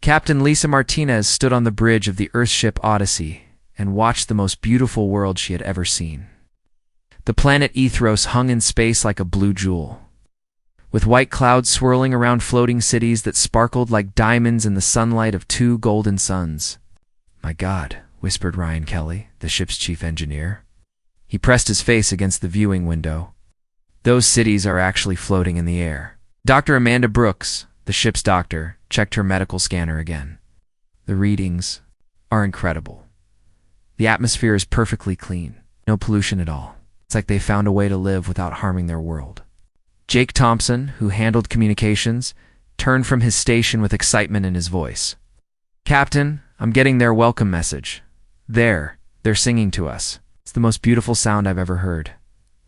Captain Lisa Martinez stood on the bridge of the Earthship Odyssey and watched the most beautiful world she had ever seen. The planet Ethros hung in space like a blue jewel, with white clouds swirling around floating cities that sparkled like diamonds in the sunlight of two golden suns. "My God," whispered Ryan Kelly, the ship's chief engineer. He pressed his face against the viewing window. "Those cities are actually floating in the air." Dr. Amanda Brooks, the ship's doctor, checked her medical scanner again. "The readings are incredible. The atmosphere is perfectly clean, no pollution at all. It's like they found a way to live without harming their world." Jake Thompson, who handled communications, turned from his station with excitement in his voice. "Captain, I'm getting their welcome message. They're singing to us. It's the most beautiful sound I've ever heard."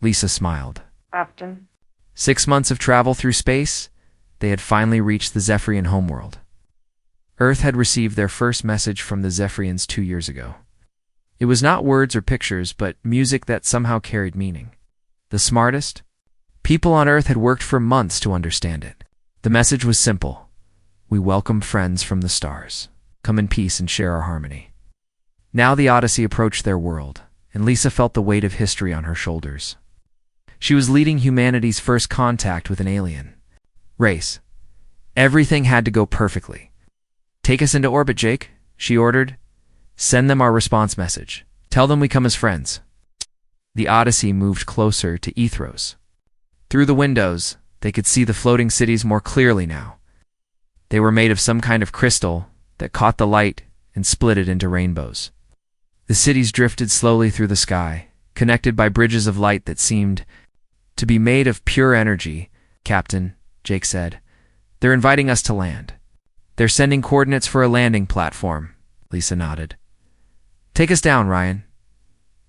Lisa smiled. "Captain." 6 months of travel through space, they had finally reached the Zephyrian homeworld. Earth had received their first message from the Zephyrians 2 years ago. It was not words or pictures, but music that somehow carried meaning. The smartest people on Earth had worked for months to understand it. The message was simple: "We welcome friends from the stars. Come in peace and share our harmony." Now the Odyssey approached their world, and Lisa felt the weight of history on her shoulders. She was leading humanity's first contact with an alien race. Everything had to go perfectly. "Take us into orbit, Jake," she ordered. "Send them our response message. Tell them we come as friends." The Odyssey moved closer to Ethros. Through the windows, they could see the floating cities more clearly now. They were made of some kind of crystal that caught the light and split it into rainbows. The cities drifted slowly through the sky, connected by bridges of light that seemed to be made of pure energy. "Captain," Jake said, "they're inviting us to land. They're sending coordinates for a landing platform." Lisa nodded. "Take us down, Ryan."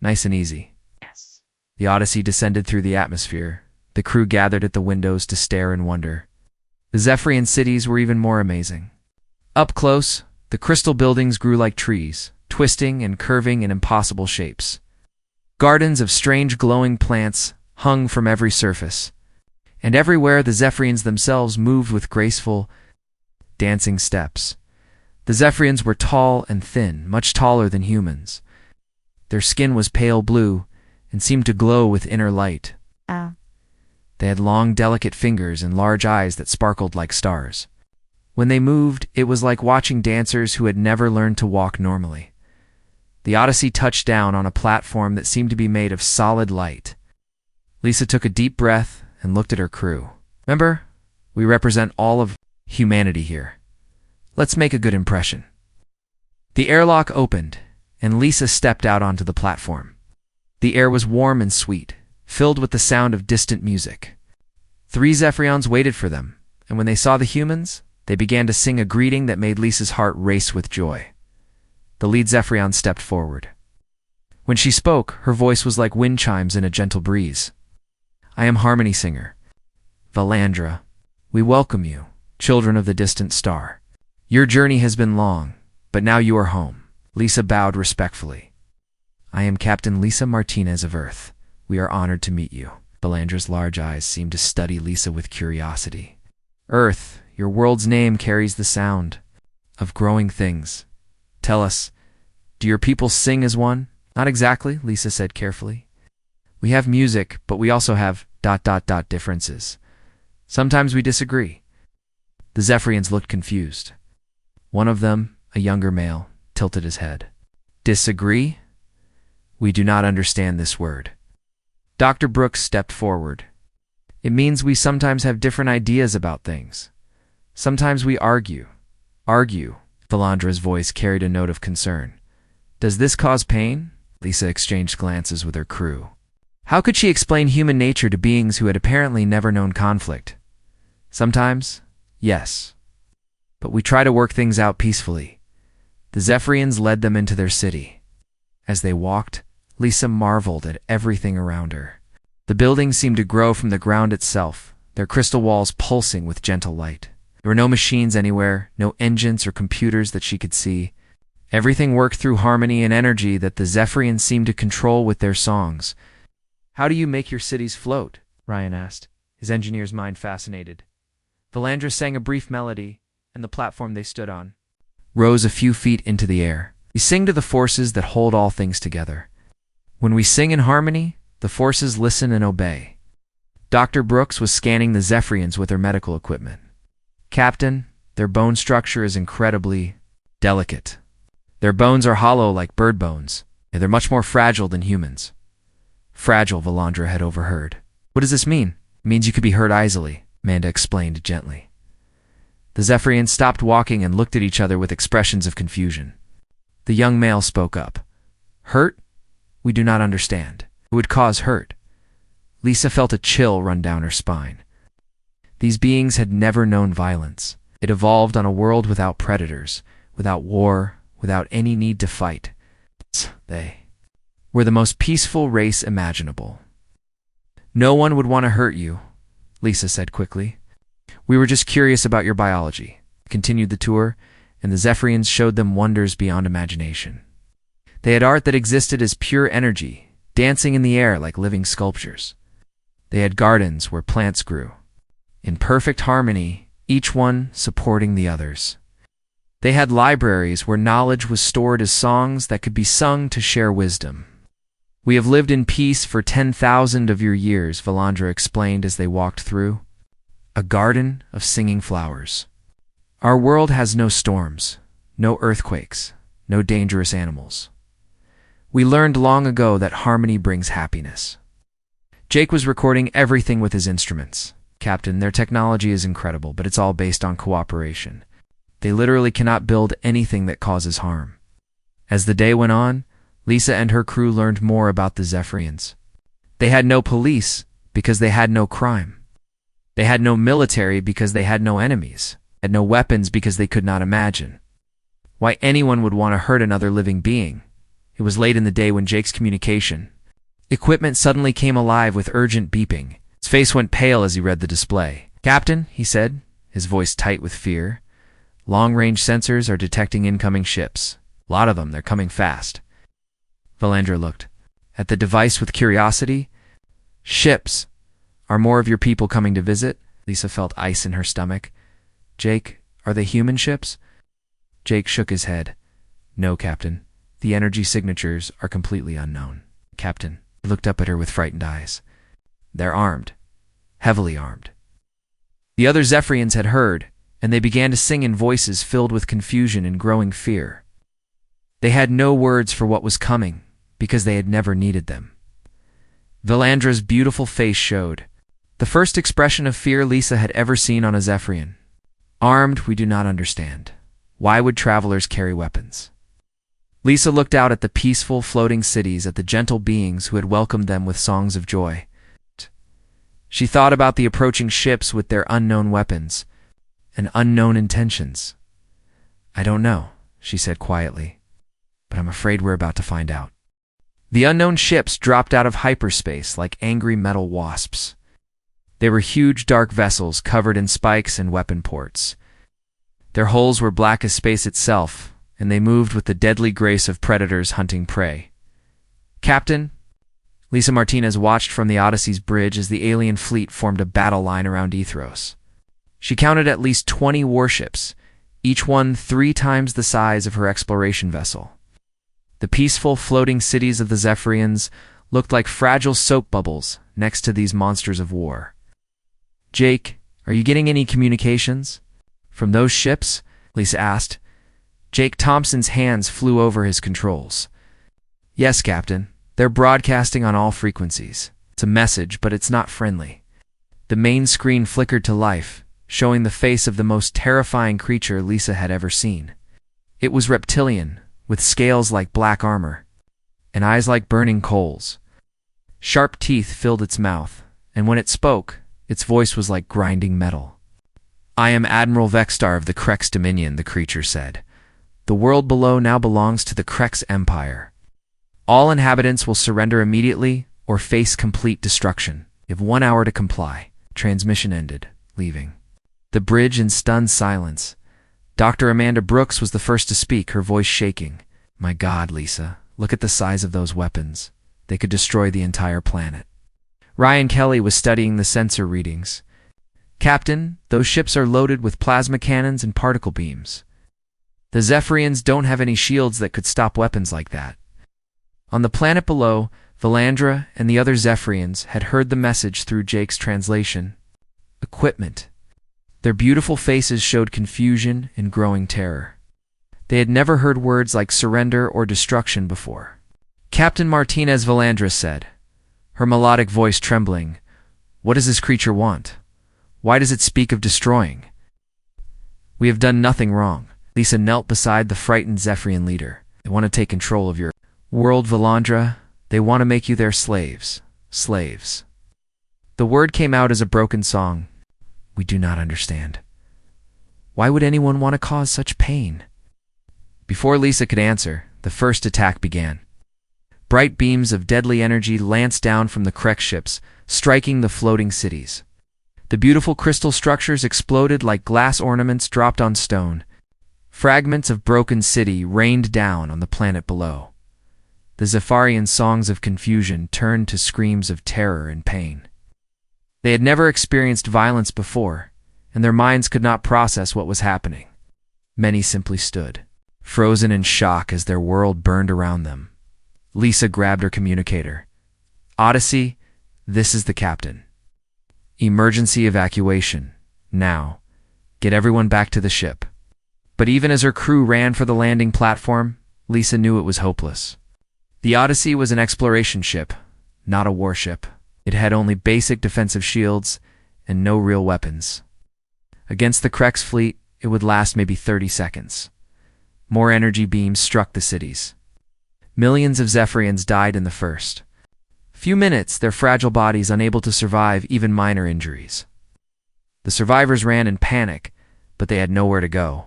"Nice and easy." "Yes." The Odyssey descended through the atmosphere. The crew gathered at the windows to stare in wonder. The Zephyrian cities were even more amazing. Up close, the crystal buildings grew like trees, twisting and curving in impossible shapes. Gardens of strange glowing plants hung from every surface, and everywhere the Zephyrians themselves moved with graceful, dancing steps. The Zephyrians were tall and thin, much taller than humans. Their skin was pale blue and seemed to glow with inner light. They had long, delicate fingers and large eyes that sparkled like stars. When they moved, it was like watching dancers who had never learned to walk normally. The Odyssey touched down on a platform that seemed to be made of solid light. Lisa took a deep breath and looked at her crew. "Remember, we represent all of humanity here. Let's make a good impression." The airlock opened, and Lisa stepped out onto the platform. The air was warm and sweet, filled with the sound of distant music. 3 Zephyrians waited for them, and when they saw the humans, they began to sing a greeting that made Lisa's heart race with joy. The lead Zephyrian stepped forward. When she spoke, her voice was like wind chimes in a gentle breeze. "I am Harmony Singer Valandra. We welcome you, children of the distant star. Your journey has been long, but now you are home." Lisa bowed respectfully. "I am Captain Lisa Martinez of Earth. We are honored to meet you." Valandra's large eyes seemed to study Lisa with curiosity. "Earth, your world's name carries the sound of growing things. Tell us, do your people sing as one?" "Not exactly," Lisa said carefully. "We have music, but we also have ... differences. Sometimes we disagree." The Zephyrians looked confused. One of them, a younger male, tilted his head. "Disagree? We do not understand this word." Dr. Brooks stepped forward. "It means we sometimes have different ideas about things. Sometimes we argue." "Argue?" Valandra's voice carried a note of concern. "Does this cause pain?" Lisa exchanged glances with her crew. How could she explain human nature to beings who had apparently never known conflict? "Sometimes, yes. But we try to work things out peacefully." The Zephyrians led them into their city. As they walked, Lisa marveled at everything around her. The buildings seemed to grow from the ground itself, their crystal walls pulsing with gentle light. There were no machines anywhere, no engines or computers that she could see. Everything worked through harmony and energy that the Zephyrians seemed to control with their songs. "How do you make your cities float?" Ryan asked, his engineer's mind fascinated. Valandra sang a brief melody, and the platform they stood on rose a few feet into the air. We sing to the forces that hold all things together. When we sing in harmony, the forces listen and obey. Dr. Brooks was scanning the Zephyrians with her medical equipment. Captain, their bone structure is incredibly delicate. Their bones are hollow like bird bones, and they're much more fragile than humans. Fragile, Valandra had overheard. What does this mean? It means you could be hurt easily, Amanda explained gently. The Zephyrians stopped walking and looked at each other with expressions of confusion. The young male spoke up. Hurt? We do not understand. It would cause hurt. Lisa felt a chill run down her spine. These beings had never known violence. It evolved on a world without predators, without war, without any need to fight. They were the most peaceful race imaginable. No one would want to hurt you, Lisa said quickly. We were just curious about your biology, continued the tour, and the Zephyrians showed them wonders beyond imagination. They had art that existed as pure energy, dancing in the air like living sculptures. They had gardens where plants grew, in perfect harmony, each one supporting the others. They had libraries where knowledge was stored as songs that could be sung to share wisdom. We have lived in peace for 10,000 of your years, Valandra explained as they walked through. A garden of singing flowers. Our world has no storms, no earthquakes, no dangerous animals. We learned long ago that harmony brings happiness. Jake was recording everything with his instruments. Captain, their technology is incredible, but it's all based on cooperation. They literally cannot build anything that causes harm. As the day went on, Lisa and her crew learned more about the Zephyrians. They had no police because they had no crime. They had no military because they had no enemies, had no weapons because they could not imagine why anyone would want to hurt another living being. It was late in the day when Jake's communication equipment suddenly came alive with urgent beeping. His face went pale as he read the display. Captain, he said, his voice tight with fear. Long-range sensors are detecting incoming ships. A lot of them, they're coming fast. Valandra looked at the device with curiosity. Ships. Are more of your people coming to visit? Lisa felt ice in her stomach. Jake, are they human ships? Jake shook his head. No, Captain. The energy signatures are completely unknown. Captain, he looked up at her with frightened eyes. They're armed. Heavily armed. The other Zephyrians had heard, and they began to sing in voices filled with confusion and growing fear. They had no words for what was coming, because they had never needed them. Valandra's beautiful face showed. The first expression of fear Lisa had ever seen on a Zephyrian. Armed, we do not understand. Why would travelers carry weapons? Lisa looked out at the peaceful, floating cities, at the gentle beings who had welcomed them with songs of joy. She thought about the approaching ships with their unknown weapons and unknown intentions. I don't know, she said quietly, but I'm afraid we're about to find out. The unknown ships dropped out of hyperspace like angry metal wasps. They were huge dark vessels covered in spikes and weapon ports. Their hulls were black as space itself, and they moved with the deadly grace of predators hunting prey. Captain, Lisa Martinez watched from the Odyssey's bridge as the alien fleet formed a battle line around Ethros. She counted at least 20 warships, each one 3 times the size of her exploration vessel. The peaceful, floating cities of the Zephyrians looked like fragile soap bubbles next to these monsters of war. Jake, are you getting any communications? From those ships? Lisa asked. Jake Thompson's hands flew over his controls. Yes, Captain. They're broadcasting on all frequencies. It's a message, but it's not friendly. The main screen flickered to life, showing the face of the most terrifying creature Lisa had ever seen. It was reptilian, with scales like black armor, and eyes like burning coals. Sharp teeth filled its mouth, and when it spoke, its voice was like grinding metal. I am Admiral Vexstar of the Krex Dominion, the creature said. The world below now belongs to the Krex Empire. All inhabitants will surrender immediately or face complete destruction. You have 1 hour to comply. Transmission ended, leaving the bridge in stunned silence. Dr. Amanda Brooks was the first to speak, her voice shaking. My God, Lisa, look at the size of those weapons. They could destroy the entire planet. Ryan Kelly was studying the sensor readings. Captain, those ships are loaded with plasma cannons and particle beams. The Zephyrians don't have any shields that could stop weapons like that. On the planet below, Valandra and the other Zephyrians had heard the message through Jake's translation. Equipment. Their beautiful faces showed confusion and growing terror. They had never heard words like surrender or destruction before. Captain Martinez Valandra said, her melodic voice trembling, "What does this creature want? Why does it speak of destroying?" "We have done nothing wrong." Lisa knelt beside the frightened Zephyrian leader. "They want to take control of your world, Valandra. They want to make you their slaves. Slaves." The word came out as a broken song. "We do not understand. Why would anyone want to cause such pain?" Before Lisa could answer, the first attack began. Bright beams of deadly energy lanced down from the Krek ships, striking the floating cities. The beautiful crystal structures exploded like glass ornaments dropped on stone. Fragments of broken city rained down on the planet below. The Zephyrian songs of confusion turned to screams of terror and pain. They had never experienced violence before, and their minds could not process what was happening. Many simply stood, frozen in shock as their world burned around them. Lisa grabbed her communicator. "Odyssey, this is the captain. Emergency evacuation. Now. Get everyone back to the ship." But even as her crew ran for the landing platform, Lisa knew it was hopeless. The Odyssey was an exploration ship, not a warship. It had only basic defensive shields and no real weapons. Against the Krek's fleet, it would last maybe 30 seconds. More energy beams struck the cities. Millions of Zephyrians died in the first few minutes, their fragile bodies unable to survive even minor injuries. The survivors ran in panic, but they had nowhere to go.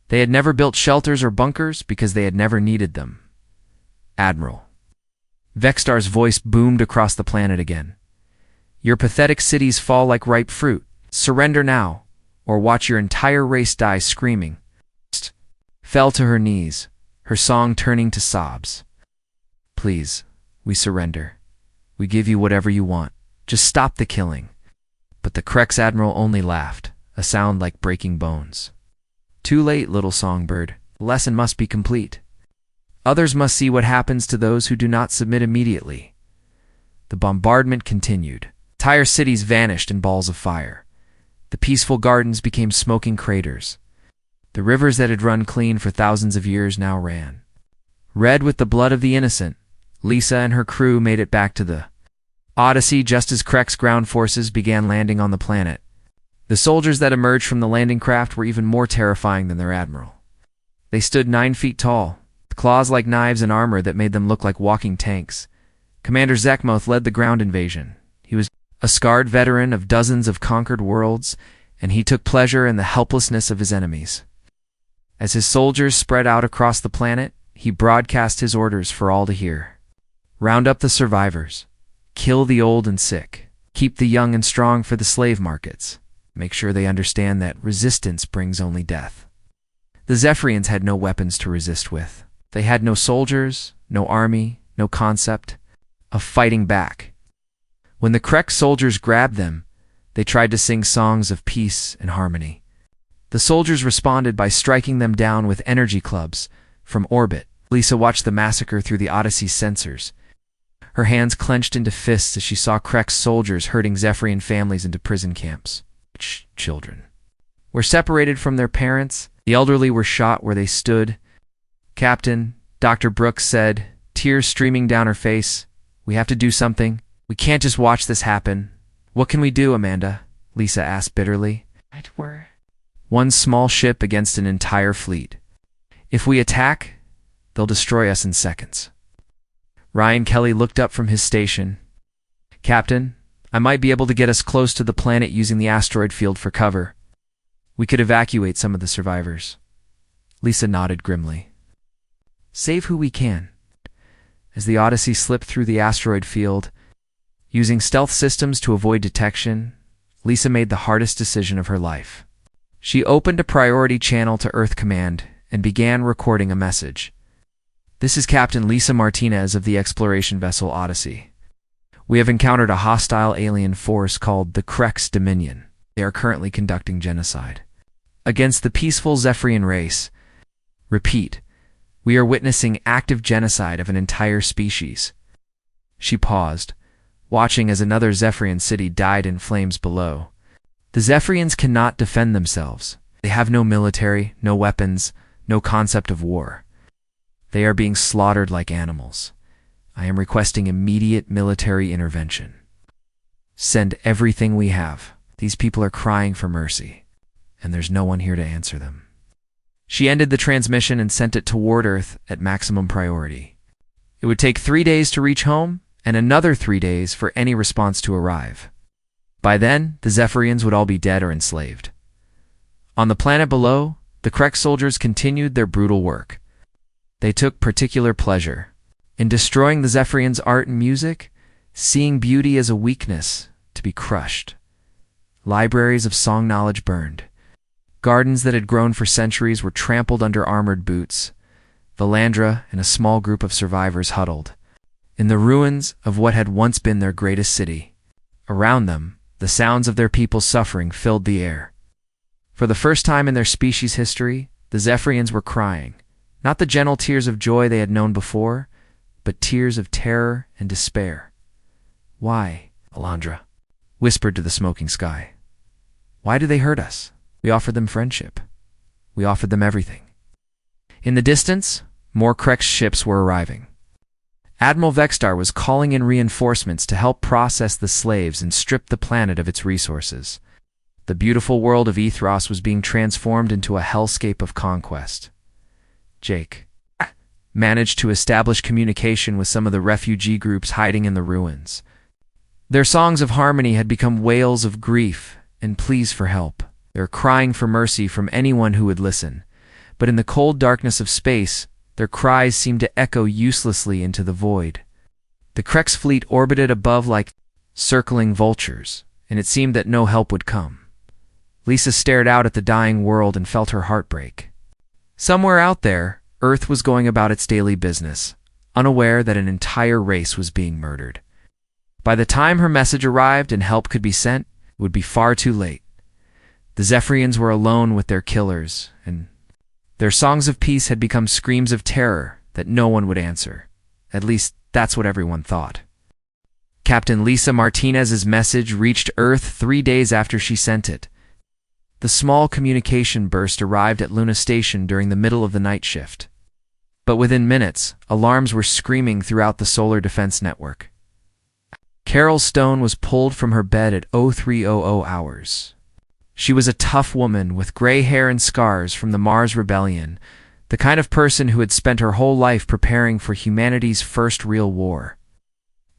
They had never built shelters or bunkers because they had never needed them. "Admiral." Vextar's voice boomed across the planet again. "Your pathetic cities fall like ripe fruit. Surrender now, or watch your entire race die screaming." Fell to her knees, her song turning to sobs. "Please, we surrender. We give you whatever you want. Just stop the killing." But the Krek's admiral only laughed, a sound like breaking bones. "Too late, little songbird. The lesson must be complete. Others must see what happens to those who do not submit immediately." The bombardment continued. Entire cities vanished in balls of fire. The peaceful gardens became smoking craters. The rivers that had run clean for thousands of years now ran red with the blood of the innocent. Lisa and her crew made it back to the Odyssey just as Krek's ground forces began landing on the planet. The soldiers that emerged from the landing craft were even more terrifying than their admiral. They stood 9 feet tall, claws like knives and armor that made them look like walking tanks. Commander Zekmoth led the ground invasion. He was a scarred veteran of dozens of conquered worlds, and he took pleasure in the helplessness of his enemies. As his soldiers spread out across the planet, he broadcast his orders for all to hear. "Round up the survivors. Kill the old and sick. Keep the young and strong for the slave markets. Make sure they understand that resistance brings only death." The Zephyrians had no weapons to resist with. They had no soldiers, no army, no concept of fighting back. When the Krek soldiers grabbed them, they tried to sing songs of peace and harmony. The soldiers responded by striking them down with energy clubs from orbit. Lisa watched the massacre through the Odyssey's sensors. Her hands clenched into fists as she saw Krek's soldiers herding Zephyrian families into prison camps. Children were separated from their parents. The elderly were shot where they stood. "Captain," Dr. Brooks said, tears streaming down her face, "we have to do something. We can't just watch this happen." "What can we do, Amanda?" Lisa asked bitterly. We're "One small ship against an entire fleet. If we attack, they'll destroy us in seconds." Ryan Kelly looked up from his station. "Captain, I might be able to get us close to the planet using the asteroid field for cover. We could evacuate some of the survivors." Lisa nodded grimly. "Save who we can." As the Odyssey slipped through the asteroid field, using stealth systems to avoid detection, Lisa made the hardest decision of her life. She opened a priority channel to Earth Command and began recording a message. "This is Captain Lisa Martinez of the exploration vessel Odyssey. We have encountered a hostile alien force called the Krek's Dominion. They are currently conducting genocide against the peaceful Zephyrian race. Repeat, we are witnessing active genocide of an entire species. She paused, watching as another Zephyrian city died in flames below. The Zephyrians cannot defend themselves. They have no military, no weapons, no concept of war. They are being slaughtered like animals. I am requesting immediate military intervention. Send everything we have. These people are crying for mercy, and there's no one here to answer them. She ended the transmission and sent it toward Earth at maximum priority. It would take 3 days to reach home, and another 3 days for any response to arrive. By then, the Zephyrians would all be dead or enslaved. On the planet below, the Krek soldiers continued their brutal work. They took particular pleasure in destroying the Zephyrians' art and music, seeing beauty as a weakness to be crushed. Libraries of song knowledge burned. Gardens that had grown for centuries were trampled under armored boots. Valandra and a small group of survivors huddled in the ruins of what had once been their greatest city. Around them, the sounds of their people's suffering filled the air. For the first time in their species' history, the Zephyrians were crying, not the gentle tears of joy they had known before, but tears of terror and despair. Why, Alondra whispered to the smoking sky. Why do they hurt us? We offered them friendship. We offered them everything. In the distance, more Krek's ships were arriving. Admiral Vextar was calling in reinforcements to help process the slaves and strip the planet of its resources. The beautiful world of Ethros was being transformed into a hellscape of conquest. Jake managed to establish communication with some of the refugee groups hiding in the ruins. Their songs of harmony had become wails of grief and pleas for help. They were crying for mercy from anyone who would listen. But in the cold darkness of space, their cries seemed to echo uselessly into the void. The Krek's fleet orbited above like circling vultures, and it seemed that no help would come. Lisa stared out at the dying world and felt her heart break. Somewhere out there, Earth was going about its daily business, unaware that an entire race was being murdered. By the time her message arrived and help could be sent, it would be far too late. The Zephyrians were alone with their killers, and their songs of peace had become screams of terror that no one would answer. At least, that's what everyone thought. Captain Lisa Martinez's message reached Earth 3 days after she sent it. The small communication burst arrived at Luna Station during the middle of the night shift. But within minutes, alarms were screaming throughout the solar defense network. Carol Stone was pulled from her bed at 0300 hours. She was a tough woman with gray hair and scars from the Mars Rebellion, the kind of person who had spent her whole life preparing for humanity's first real war.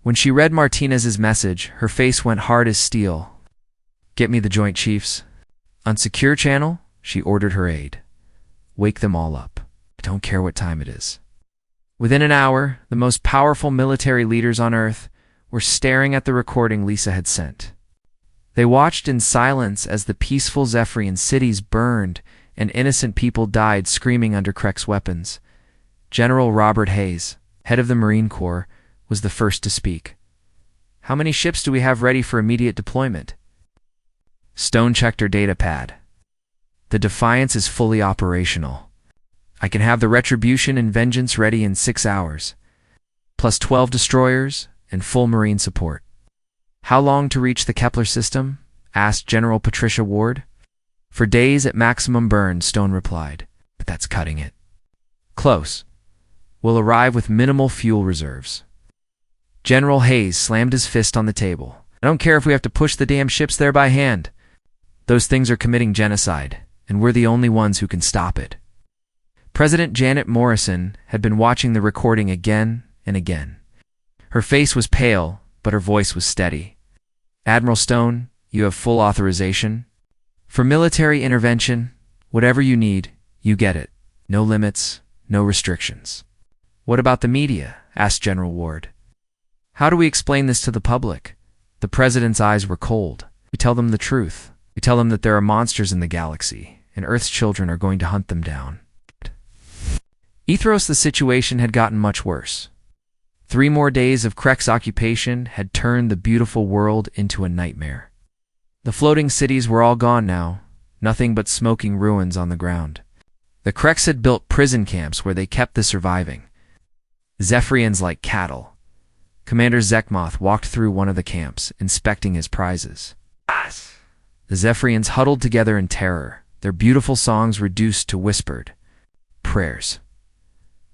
When she read Martinez's message, her face went hard as steel. "Get me the Joint Chiefs." On Secure Channel, she ordered her aide. "Wake them all up. I don't care what time it is." Within an hour, the most powerful military leaders on Earth were staring at the recording Lisa had sent. They watched in silence as the peaceful Zephyrian cities burned and innocent people died screaming under Krek's weapons. General Robert Hayes, head of the Marine Corps, was the first to speak. "How many ships do we have ready for immediate deployment?" Stone checked her data pad. "The Defiance is fully operational. I can have the Retribution and Vengeance ready in 6 hours, plus 12 destroyers and full marine support." "How long to reach the Kepler system?" asked General Patricia Ward. "For days at maximum burn," Stone replied. "But that's cutting it." "Close. We'll arrive with minimal fuel reserves." General Hayes slammed his fist on the table. "I don't care if we have to push the damn ships there by hand. Those things are committing genocide, and we're the only ones who can stop it." President Janet Morrison had been watching the recording again and again. Her face was pale, but her voice was steady. "Admiral Stone, you have full authorization. For military intervention, whatever you need, you get it. No limits, no restrictions." "What about the media?" asked General Ward. "How do we explain this to the public?" The president's eyes were cold. "We tell them the truth. We tell them that there are monsters in the galaxy, and Earth's children are going to hunt them down." Ethros, the situation had gotten much worse. 3 more days of Krek's occupation had turned the beautiful world into a nightmare. The floating cities were all gone now, nothing but smoking ruins on the ground. The Kreks had built prison camps where they kept the surviving Zephyrians like cattle. Commander Zekmoth walked through one of the camps, inspecting his prizes. The Zephyrians huddled together in terror, their beautiful songs reduced to whispered prayers.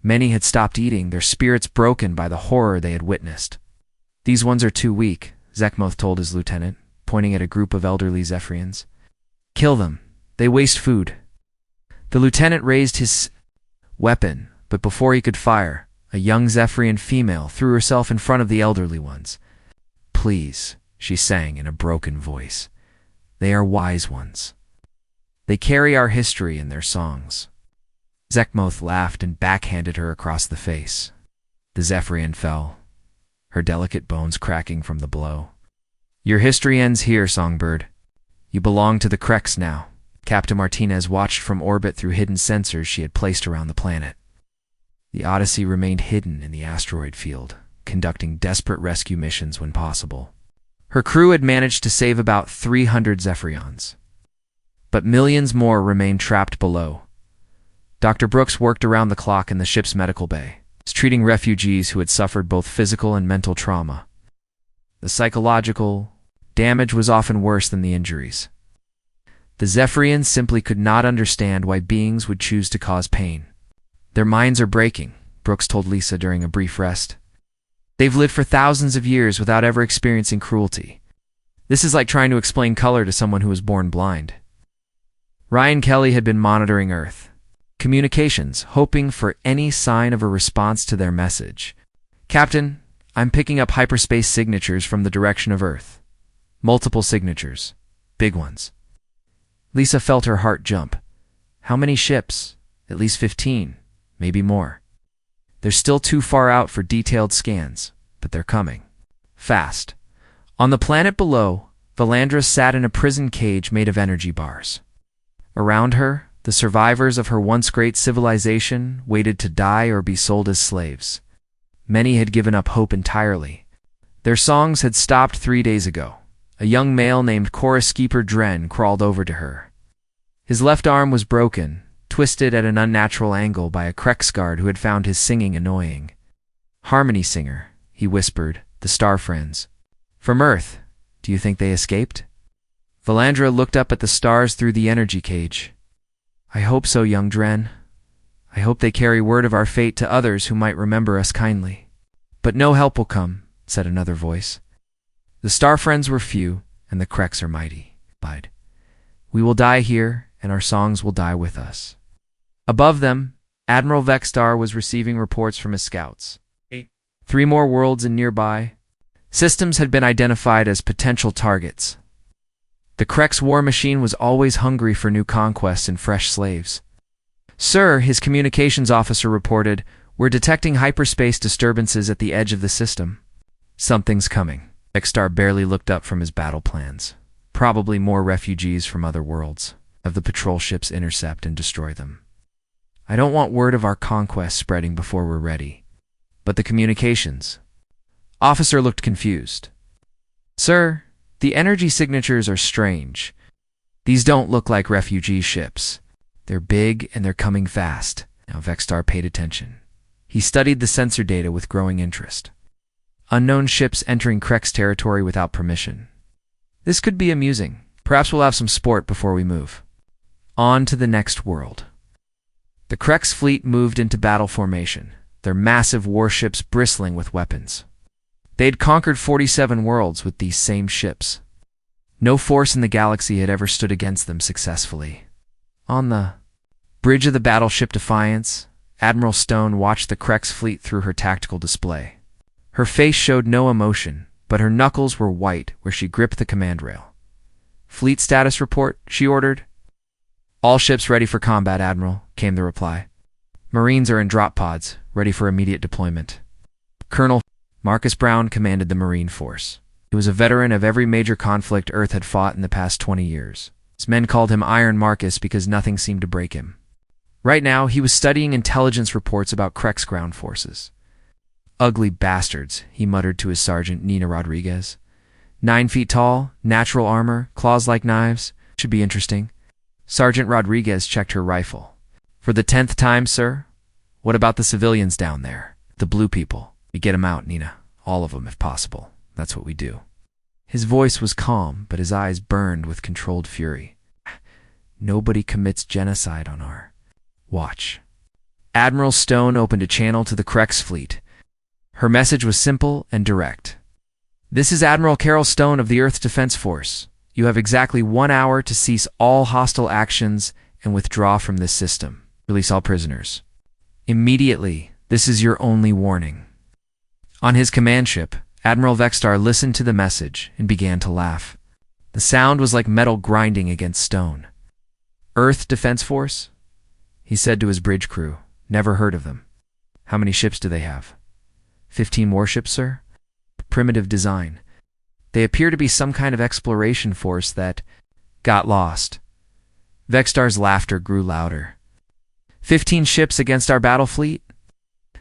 Many had stopped eating, their spirits broken by the horror they had witnessed. "These ones are too weak," Zekmoth told his lieutenant, pointing at a group of elderly Zephyrians. "Kill them. They waste food." The lieutenant raised his weapon, but before he could fire, a young Zephyrian female threw herself in front of the elderly ones. "Please," she sang in a broken voice. "They are wise ones. They carry our history in their songs." Zekmoth laughed and backhanded her across the face. The Zephyrian fell, her delicate bones cracking from the blow. "Your history ends here, Songbird. You belong to the Kreks now." Captain Martinez watched from orbit through hidden sensors she had placed around the planet. The Odyssey remained hidden in the asteroid field, conducting desperate rescue missions when possible. Her crew had managed to save about 300 Zephyrians, but millions more remained trapped below. Dr. Brooks worked around the clock in the ship's medical bay, treating refugees who had suffered both physical and mental trauma. The psychological damage was often worse than the injuries. The Zephyrians simply could not understand why beings would choose to cause pain. "Their minds are breaking," Brooks told Lisa during a brief rest. "They've lived for thousands of years without ever experiencing cruelty. This is like trying to explain color to someone who was born blind." Ryan Kelly had been monitoring Earth communications, hoping for any sign of a response to their message. "Captain, I'm picking up hyperspace signatures from the direction of Earth. Multiple signatures. Big ones." Lisa felt her heart jump. How many ships? At least 15, maybe more. They're still too far out for detailed scans, but they're coming. Fast. On the planet below, Valandra sat in a prison cage made of energy bars. Around her, the survivors of her once great civilization waited to die or be sold as slaves. Many had given up hope entirely. Their songs had stopped 3 days ago. A young male named Koraskeeper Dren crawled over to her. His left arm was broken, twisted at an unnatural angle by a Kreks guard who had found his singing annoying. "Harmony singer," he whispered, "the Star Friends. From Earth. Do you think they escaped?" Valandra looked up at the stars through the energy cage. "I hope so, young Dren. I hope they carry word of our fate to others who might remember us kindly." "But no help will come," said another voice. "The Star Friends were few, and the Kreks are mighty. We will die here, and our songs will die with us." Above them, Admiral Vexstar was receiving reports from his scouts. 3 more worlds and nearby. Systems had been identified as potential targets. The Kreks war machine was always hungry for new conquests and fresh slaves. "Sir," his communications officer reported, "we're detecting hyperspace disturbances at the edge of the system." "Something's coming." Vexstar barely looked up from his battle plans. "Probably more refugees from other worlds. Have the patrol ships intercept and destroy them. I don't want word of our conquest spreading before we're ready." "But the communications?" Officer looked confused. "Sir, the energy signatures are strange. These don't look like refugee ships. They're big and they're coming fast." Now Vexstar paid attention. He studied the sensor data with growing interest. Unknown ships entering Kreks territory without permission. This could be amusing. Perhaps we'll have some sport before we move. On to the next world. The Kreks fleet moved into battle formation, their massive warships bristling with weapons. They'd conquered 47 worlds with these same ships. No force in the galaxy had ever stood against them successfully. On the bridge of the battleship Defiance, Admiral Stone watched the Kreks fleet through her tactical display. Her face showed no emotion, but her knuckles were white where she gripped the command rail. "Fleet status report," she ordered. "All ships ready for combat, Admiral," came the reply. "Marines are in drop pods, ready for immediate deployment." Colonel Marcus Brown commanded the Marine Force. He was a veteran of every major conflict Earth had fought in the past 20 years. His men called him Iron Marcus because nothing seemed to break him. Right now, he was studying intelligence reports about Kreks ground forces. "Ugly bastards," he muttered to his sergeant, Nina Rodriguez. 9 feet tall, natural armor, claws like knives. Should be interesting. Sergeant Rodriguez checked her rifle. For the 10th time, sir? What about the civilians down there? The blue people. We get 'em out, Nina. All of 'em, if possible. That's what we do. His voice was calm, but his eyes burned with controlled fury. Nobody commits genocide on our watch. Admiral Stone opened a channel to the Krex fleet. Her message was simple and direct. This is Admiral Carol Stone of the Earth Defense Force. You have exactly 1 hour to cease all hostile actions and withdraw from this system. Release all prisoners. Immediately. This is your only warning. On his command ship, Admiral Vexstar listened to the message and began to laugh. The sound was like metal grinding against stone. Earth Defense Force? He said to his bridge crew. Never heard of them. How many ships do they have? 15 warships, sir? Primitive design. They appear to be some kind of exploration force that got lost. Vexstar's laughter grew louder. 15 ships against our battle fleet?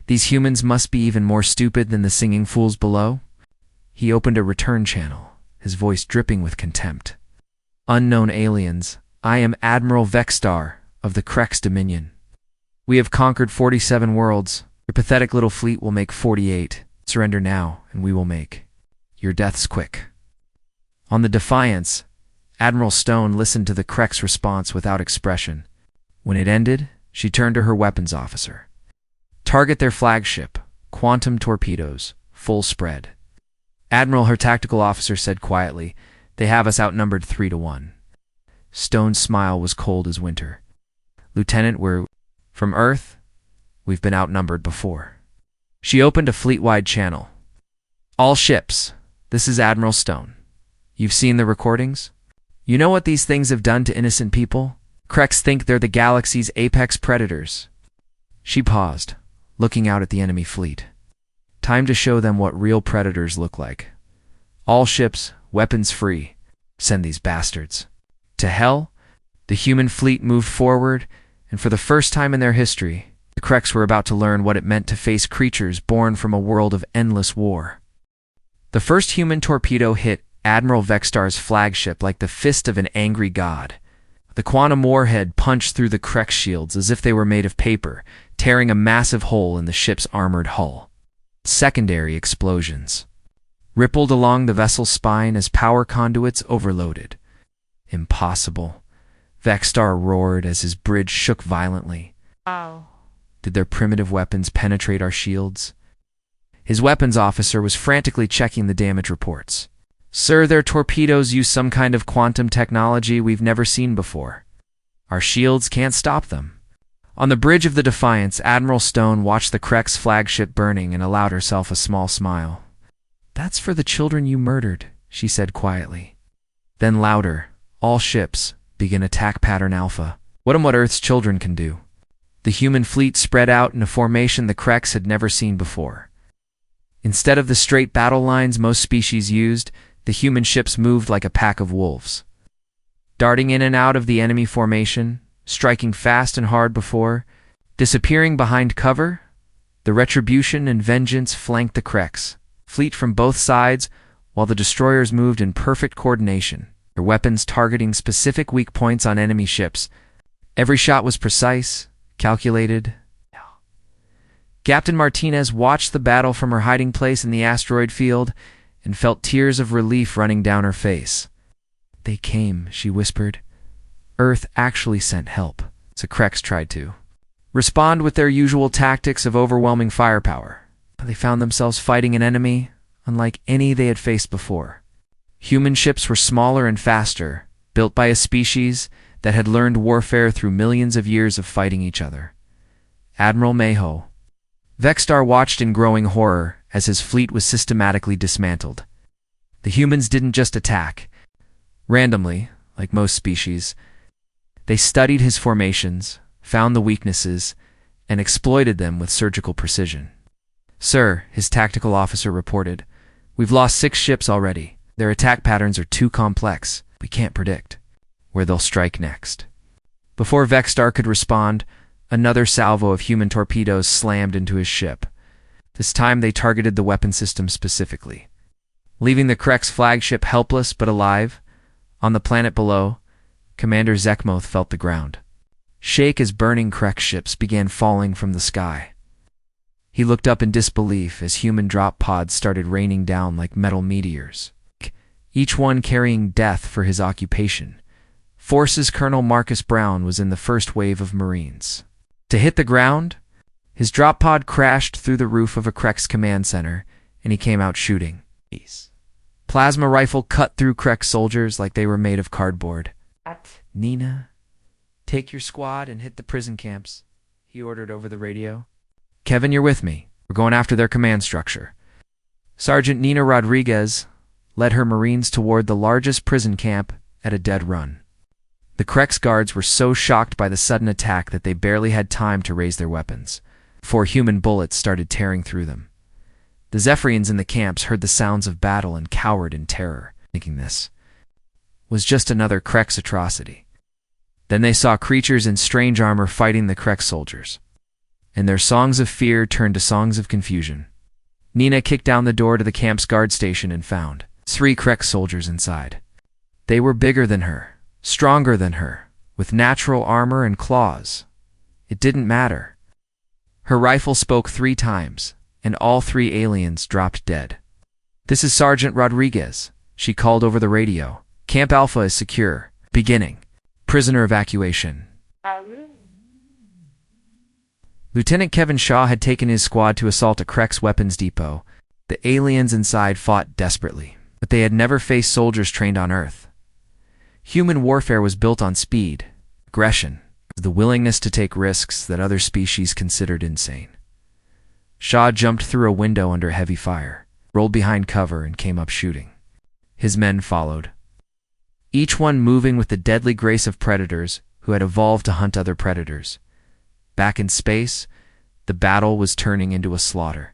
These humans must be even more stupid than the singing fools below. He opened a return channel, his voice dripping with contempt. Unknown aliens, I am Admiral Vexstar of the Krex Dominion. We have conquered 47 worlds. Your pathetic little fleet will make 48. Surrender now, and we will make your deaths quick. On the Defiance, Admiral Stone listened to the Krex response without expression. When it ended, she turned to her weapons officer. Target their flagship, quantum torpedoes, full spread. Admiral, her tactical officer said quietly, they have us outnumbered 3-1. Stone's smile was cold as winter. Lieutenant, we're from Earth? We've been outnumbered before. She opened a fleet-wide channel. All ships, this is Admiral Stone. You've seen the recordings? You know what these things have done to innocent people? Krex think they're the galaxy's apex predators. She paused, looking out at the enemy fleet. Time to show them what real predators look like. All ships, weapons free. Send these bastards to hell. The human fleet moved forward, and for the first time in their history, the Krex were about to learn what it meant to face creatures born from a world of endless war. The first human torpedo hit Admiral Vexstar's flagship like the fist of an angry god. The quantum warhead punched through the Krex shields as if they were made of paper, tearing a massive hole in the ship's armored hull. Secondary explosions rippled along the vessel's spine as power conduits overloaded. Impossible. Vexstar roared as his bridge shook violently. Ow. Did their primitive weapons penetrate our shields? His weapons officer was frantically checking the damage reports. Sir, their torpedoes use some kind of quantum technology we've never seen before. Our shields can't stop them. On the bridge of the Defiance, Admiral Stone watched the Krex flagship burning and allowed herself a small smile. That's for the children you murdered, she said quietly. Then louder, all ships, begin attack pattern Alpha. What Earth's children can do. The human fleet spread out in a formation the Krex had never seen before. Instead of the straight battle lines most species used, the human ships moved like a pack of wolves. Darting in and out of the enemy formation, striking fast and hard before, disappearing behind cover, the Retribution and Vengeance flanked the Krex fleet from both sides while the destroyers moved in perfect coordination, their weapons targeting specific weak points on enemy ships. Every shot was precise, calculated. Captain Martinez watched the battle from her hiding place in the asteroid field and felt tears of relief running down her face. They came, she whispered. Earth actually sent help. The Krex tried to respond with their usual tactics of overwhelming firepower, but they found themselves fighting an enemy unlike any they had faced before. Human ships were smaller and faster, built by a species that had learned warfare through millions of years of fighting each other. Admiral Mayho. Vexstar watched in growing horror as his fleet was systematically dismantled. The humans didn't just attack. Randomly, like most species, they studied his formations, found the weaknesses, and exploited them with surgical precision. Sir, his tactical officer reported, we've lost 6 ships already. Their attack patterns are too complex. We can't predict where they'll strike next. Before Vexstar could respond, another salvo of human torpedoes slammed into his ship. This time they targeted the weapon system specifically. Leaving the Krex flagship helpless but alive, on the planet below, Commander Zekmoth felt the ground. shake as burning Krek ships began falling from the sky. He looked up in disbelief as human drop pods started raining down like metal meteors, each one carrying death for his occupation. Forces Colonel Marcus Brown was in the first wave of Marines. To hit the ground, his drop pod crashed through the roof of a Krek's command center, and he came out shooting. Plasma rifle cut through Krek soldiers like they were made of cardboard. "Nina, take your squad and hit the prison camps," he ordered over the radio. "Kevin, you're with me. We're going after their command structure." Sergeant Nina Rodriguez led her Marines toward the largest prison camp at a dead run. The Krek's guards were so shocked by the sudden attack that they barely had time to raise their weapons, before human bullets started tearing through them. The Zephyrians in the camps heard the sounds of battle and cowered in terror, thinking this was just another Krek's atrocity. Then they saw creatures in strange armor fighting the Krek soldiers, and their songs of fear turned to songs of confusion. Nina kicked down the door to the camp's guard station and found 3 Krek soldiers inside. They were bigger than her, stronger than her, with natural armor and claws. It didn't matter. Her rifle spoke 3 times, and all 3 aliens dropped dead. "This is Sergeant Rodriguez," she called over the radio. "Camp Alpha is secure. Beginning. Prisoner evacuation." Lieutenant Kevin Shaw had taken his squad to assault a Krek's weapons depot. The aliens inside fought desperately, but they had never faced soldiers trained on Earth. Human warfare was built on speed, aggression, the willingness to take risks that other species considered insane. Shaw jumped through a window under heavy fire, rolled behind cover, and came up shooting. His men followed, each one moving with the deadly grace of predators who had evolved to hunt other predators. Back in space, the battle was turning into a slaughter.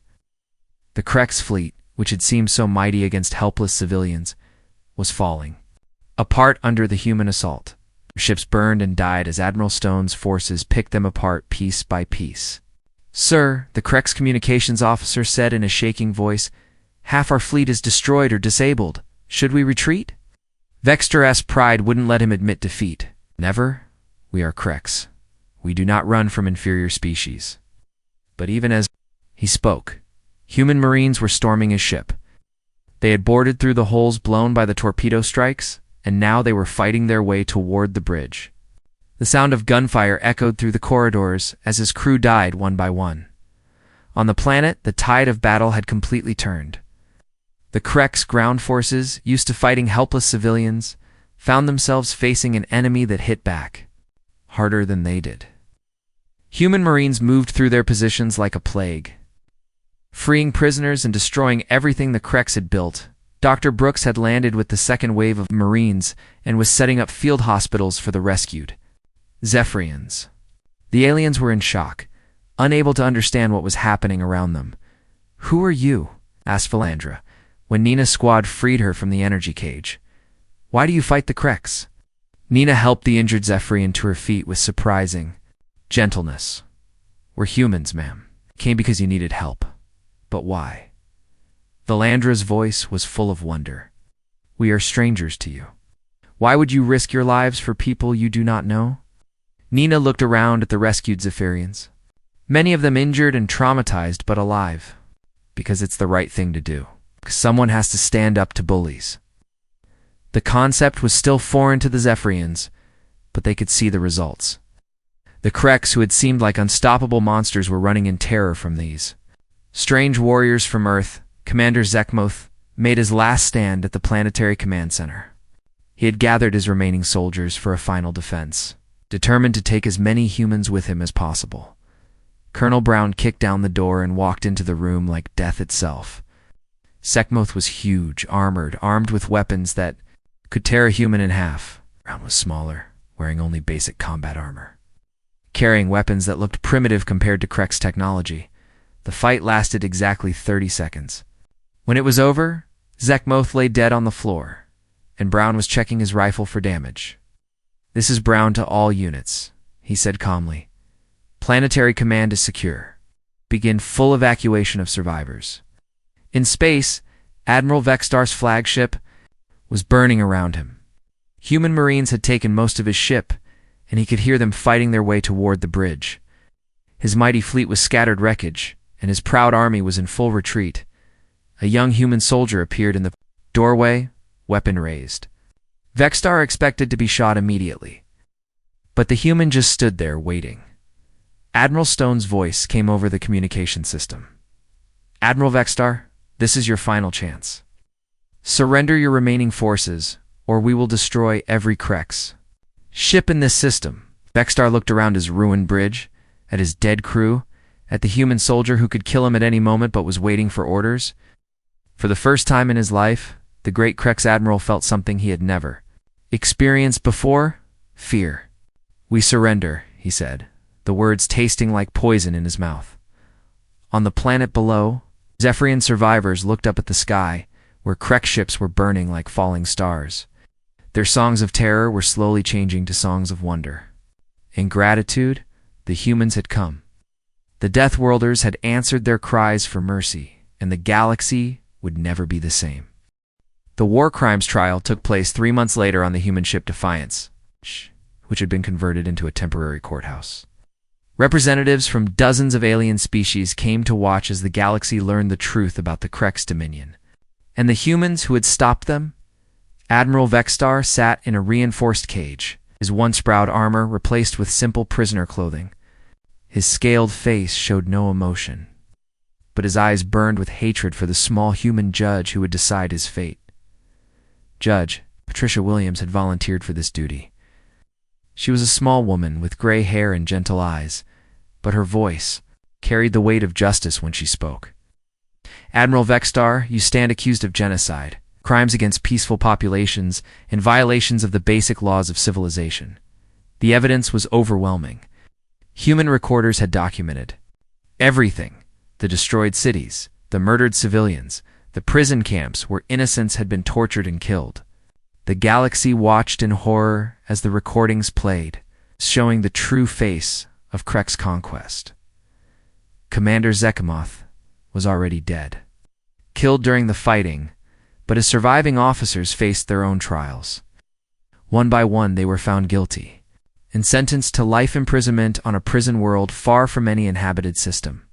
The Krek's fleet, which had seemed so mighty against helpless civilians, was falling apart under the human assault. Ships burned and died as Admiral Stone's forces picked them apart piece by piece. "Sir," the Krek's communications officer said in a shaking voice, "half our fleet is destroyed or disabled. Should we retreat?" Vexter's pride wouldn't let him admit defeat. "Never. We are Kreks. We do not run from inferior species." But even as he spoke, human Marines were storming his ship. They had boarded through the holes blown by the torpedo strikes, and now they were fighting their way toward the bridge. The sound of gunfire echoed through the corridors as his crew died one by one. On the planet, the tide of battle had completely turned. The Krek's ground forces, used to fighting helpless civilians, found themselves facing an enemy that hit back harder than they did. Human Marines moved through their positions like a plague, freeing prisoners and destroying everything the Kreks had built. Dr. Brooks had landed with the second wave of Marines and was setting up field hospitals for the rescued Zephyrians. The aliens were in shock, unable to understand what was happening around them. "Who are you?" asked Philandra, when Nina's squad freed her from the energy cage. "Why do you fight the Kreks?" Nina helped the injured Zephyrian to her feet with surprising gentleness. "We're humans, ma'am. Came because you needed help. But why?" Philandra's voice was full of wonder. "We are strangers to you. Why would you risk your lives for people you do not know?" Nina looked around at the rescued Zephyrians, many of them injured and traumatized but alive. "Because it's the right thing to do. Someone has to stand up to bullies." The concept was still foreign to the Zephyrians, but they could see the results. The Kreks, who had seemed like unstoppable monsters, were running in terror from these strange warriors from Earth. Commander Zekmoth made his last stand at the planetary command center. He had gathered his remaining soldiers for a final defense, determined to take as many humans with him as possible. Colonel Brown kicked down the door and walked into the room like death itself. Zekmoth was huge, armed with weapons that could tear a human in half. Brown was smaller, wearing only basic combat armor, carrying weapons that looked primitive compared to Krek's technology. The fight lasted exactly 30 seconds. When it was over, Zekmoth lay dead on the floor, and Brown was checking his rifle for damage. "This is Brown to all units," he said calmly. "Planetary command is secure. Begin full evacuation of survivors." In space, Admiral Vextar's flagship was burning around him. Human Marines had taken most of his ship, and he could hear them fighting their way toward the bridge. His mighty fleet was scattered wreckage, and his proud army was in full retreat. A young human soldier appeared in the doorway, weapon raised. Vexstar expected to be shot immediately, but the human just stood there waiting. Admiral Stone's voice came over the communication system. "Admiral Vexstar, this is your final chance. Surrender your remaining forces, or we will destroy every Krex ship in this system." Vexstar looked around his ruined bridge, at his dead crew, at the human soldier who could kill him at any moment but was waiting for orders. For the first time in his life, the great Krex Admiral felt something he had never experienced before: fear. "We surrender," he said, the words tasting like poison in his mouth. On the planet below, Zephyrian survivors looked up at the sky, where Krex ships were burning like falling stars. Their songs of terror were slowly changing to songs of wonder. In gratitude, the humans had come. The Deathworlders had answered their cries for mercy, and the galaxy would never be the same. The war crimes trial took place 3 months later on the human ship Defiance, which had been converted into a temporary courthouse. Representatives from dozens of alien species came to watch as the galaxy learned the truth about the Krex Dominion. And the humans who had stopped them? Admiral Vexstar sat in a reinforced cage, his once proud armor replaced with simple prisoner clothing. His scaled face showed no emotion, but his eyes burned with hatred for the small human judge who would decide his fate. Judge Patricia Williams had volunteered for this duty. She was a small woman with gray hair and gentle eyes, but her voice carried the weight of justice when she spoke. "Admiral Vexstar, you stand accused of genocide, crimes against peaceful populations, and violations of the basic laws of civilization." The evidence was overwhelming. Human recorders had documented everything: the destroyed cities, the murdered civilians, the prison camps where innocents had been tortured and killed. The galaxy watched in horror as the recordings played, showing the true face of Krex conquest. Commander Zekimoth was already dead, killed during the fighting, but his surviving officers faced their own trials. One by one they were found guilty, and sentenced to life imprisonment on a prison world far from any inhabited system.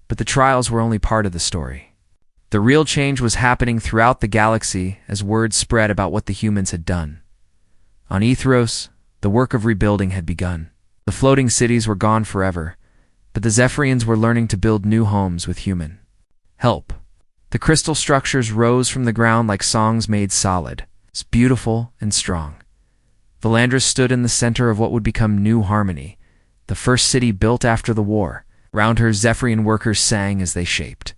But the trials were only part of the story. The real change was happening throughout the galaxy as word spread about what the humans had done. On Ethros, the work of rebuilding had begun. The floating cities were gone forever, but the Zephyrians were learning to build new homes with human help. The crystal structures rose from the ground like songs made solid, beautiful and strong. Valandra stood in the center of what would become New Harmony, the first city built after the war. Round her, Zephyrian workers sang as they shaped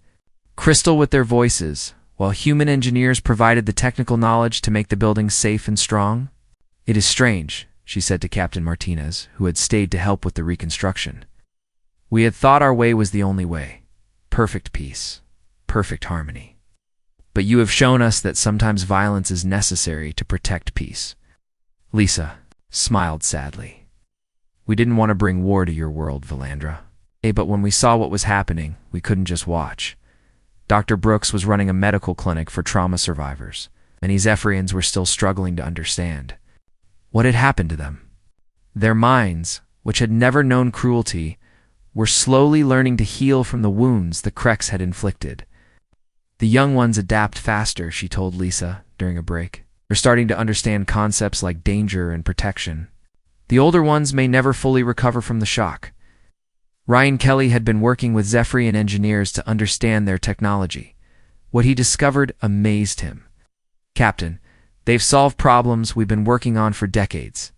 crystal with their voices, while human engineers provided the technical knowledge to make the buildings safe and strong. "It is strange," she said to Captain Martinez, who had stayed to help with the reconstruction. "We had thought our way was the only way. Perfect peace, perfect harmony. But you have shown us that sometimes violence is necessary to protect peace." Lisa smiled sadly. "We didn't want to bring war to your world, Valandra. But when we saw what was happening, we couldn't just watch. Dr. Brooks was running a medical clinic for trauma survivors. Many Zephyrians were still struggling to understand what had happened to them. Their minds, which had never known cruelty, were slowly learning to heal from the wounds the Krex had inflicted. The young ones adapt faster," she told Lisa during a break. "They're starting to understand concepts like danger and protection. The older ones may never fully recover from the shock." Ryan Kelly had been working with Zephyrian engineers to understand their technology. What he discovered amazed him. "Captain, they've solved problems we've been working on for decades.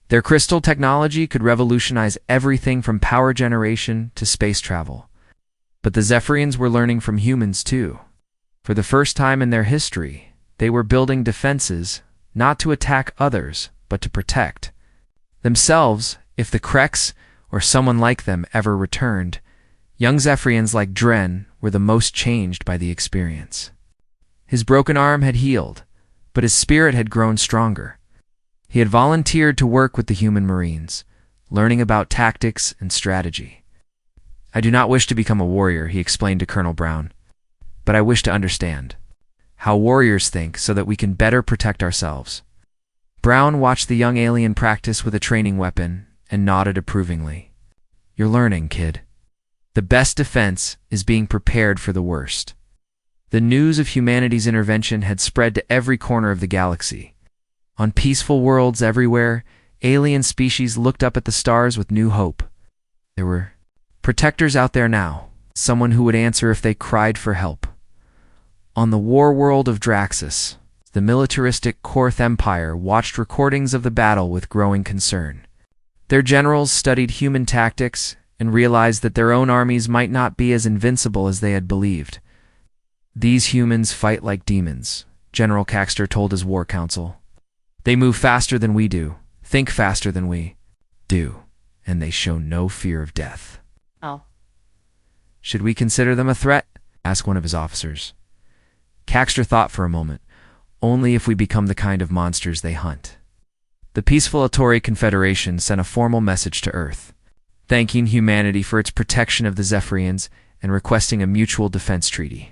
Their crystal technology could revolutionize everything from power generation to space travel. But the Zephyrians were learning from humans too. For the first time in their history, they were building defenses, not to attack others, but to protect themselves if the Krex or someone like them ever returned. Young Zephyrians like Dren were the most changed by the experience. His broken arm had healed, but his spirit had grown stronger. He had volunteered to work with the human Marines, learning about tactics and strategy. "I do not wish to become a warrior," he explained to Colonel Brown, "but I wish to understand how warriors think so that we can better protect ourselves." Brown watched the young alien practice with a training weapon and nodded approvingly. You're learning, kid. The best defense is being prepared for the worst. The news of humanity's intervention had spread to every corner of the galaxy. On peaceful worlds everywhere, alien species looked up at the stars with new hope. There were protectors out there now, someone who would answer if they cried for help. On the war world of Draxus, the militaristic Korth Empire watched recordings of the battle with growing concern. Their generals studied human tactics and realized that their own armies might not be as invincible as they had believed. These humans fight like demons, General Caxter told his war council. They move faster than we do, think faster than we do, and they show no fear of death. Oh. Should we consider them a threat? Asked one of his officers. Caxter thought for a moment. Only if we become the kind of monsters they hunt. The peaceful Atori Confederation sent a formal message to Earth, thanking humanity for its protection of the Zephyrians and requesting a mutual defense treaty.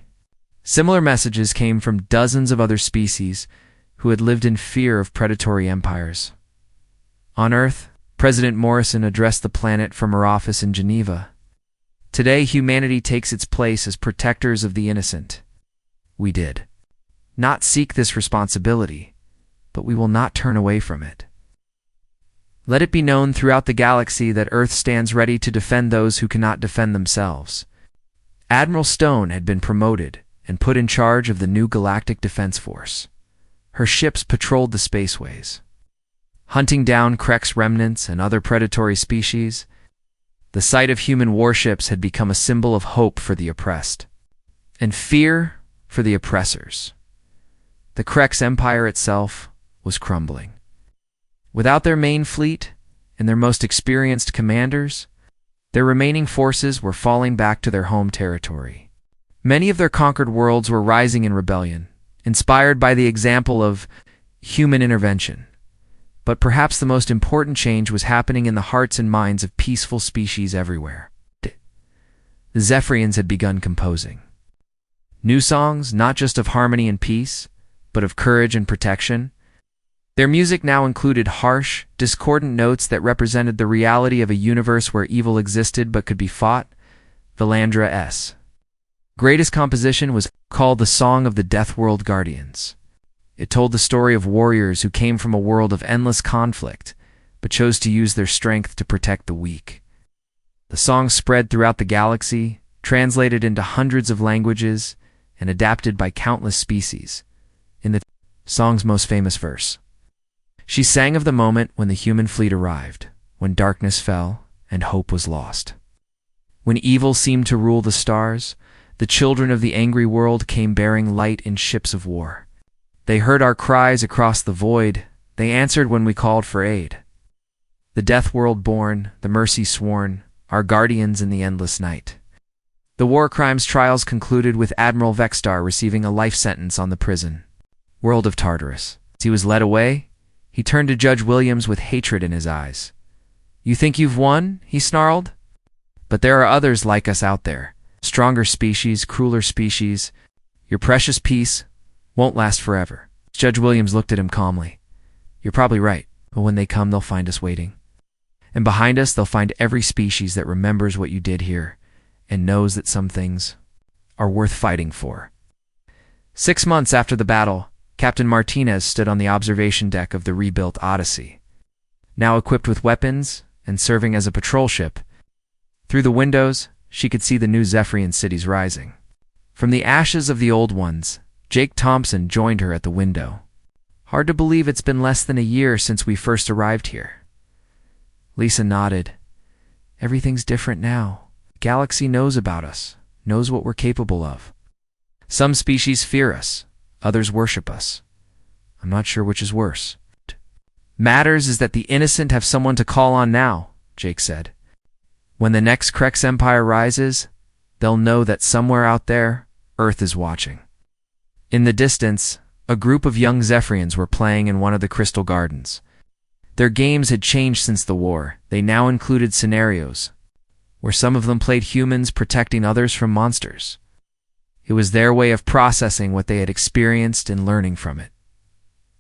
Similar messages came from dozens of other species who had lived in fear of predatory empires. On Earth, President Morrison addressed the planet from her office in Geneva. Today, humanity takes its place as protectors of the innocent. We did not seek this responsibility, but we will not turn away from it. Let it be known throughout the galaxy that Earth stands ready to defend those who cannot defend themselves. Admiral Stone had been promoted and put in charge of the new Galactic Defense Force. Her ships patrolled the spaceways, hunting down Krek's remnants and other predatory species. The sight of human warships had become a symbol of hope for the oppressed, and fear for the oppressors. The Krek's empire itself was crumbling. Without their main fleet and their most experienced commanders, their remaining forces were falling back to their home territory. Many of their conquered worlds were rising in rebellion, inspired by the example of human intervention. But perhaps the most important change was happening in the hearts and minds of peaceful species everywhere. The Zephyrians had begun composing new songs, not just of harmony and peace, but of courage and protection. Their music now included harsh, discordant notes that represented the reality of a universe where evil existed but could be fought. Valandra's greatest composition was called the Song of the Deathworld Guardians. It told the story of warriors who came from a world of endless conflict, but chose to use their strength to protect the weak. The song spread throughout the galaxy, translated into hundreds of languages, and adapted by countless species. In the song's most famous verse, she sang of the moment when the human fleet arrived, when darkness fell and hope was lost. When evil seemed to rule the stars, the children of the angry world came bearing light in ships of war. They heard our cries across the void. They answered when we called for aid. The death world born, the mercy sworn, our guardians in the endless night. The war crimes trials concluded with Admiral Vexstar receiving a life sentence on the prison world of Tartarus. As he was led away, he turned to Judge Williams with hatred in his eyes. "You think you've won?" he snarled. "But there are others like us out there. Stronger species, crueler species. Your precious peace won't last forever." Judge Williams looked at him calmly. "You're probably right, but when they come, they'll find us waiting. And behind us, they'll find every species that remembers what you did here and knows that some things are worth fighting for." 6 months after the battle, Captain Martinez stood on the observation deck of the rebuilt Odyssey. Now equipped with weapons and serving as a patrol ship, through the windows, she could see the new Zephyrian cities rising. From the ashes of the old ones, Jake Thompson joined her at the window. "Hard to believe it's been less than a year since we first arrived here." Lisa nodded. "Everything's different now. The galaxy knows about us, knows what we're capable of. Some species fear us, others worship us. I'm not sure which is worse. Matters is that the innocent have someone to call on now," Jake said. "When the next Krex Empire rises, they'll know that somewhere out there, Earth is watching." In the distance, a group of young Zephyrians were playing in one of the crystal gardens. Their games had changed since the war. They now included scenarios where some of them played humans protecting others from monsters. It was their way of processing what they had experienced and learning from it.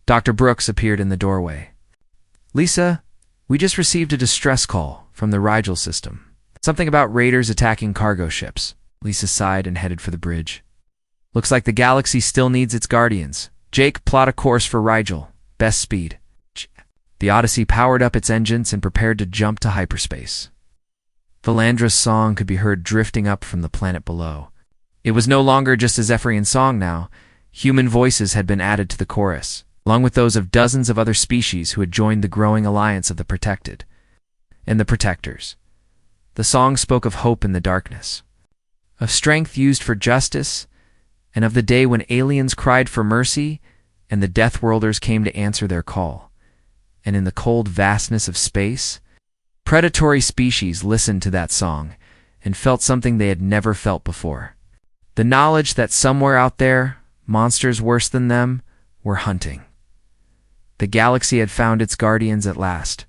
Dr. Brooks appeared in the doorway. Lisa, we just received a distress call from the Rigel system. Something about raiders attacking cargo ships. Lisa sighed and headed for the bridge. Looks like the galaxy still needs its guardians. Jake, plot a course for Rigel. Best speed. The Odyssey powered up its engines and prepared to jump to hyperspace. Valandra's song could be heard drifting up from the planet below. It was no longer just a Zephyrian song now. Human voices had been added to the chorus, along with those of dozens of other species who had joined the growing alliance of the Protected and the Protectors. The song spoke of hope in the darkness, of strength used for justice, and of the day when aliens cried for mercy and the Deathworlders came to answer their call. And in the cold vastness of space, predatory species listened to that song and felt something they had never felt before. The knowledge that somewhere out there, monsters worse than them were hunting. The galaxy had found its guardians at last.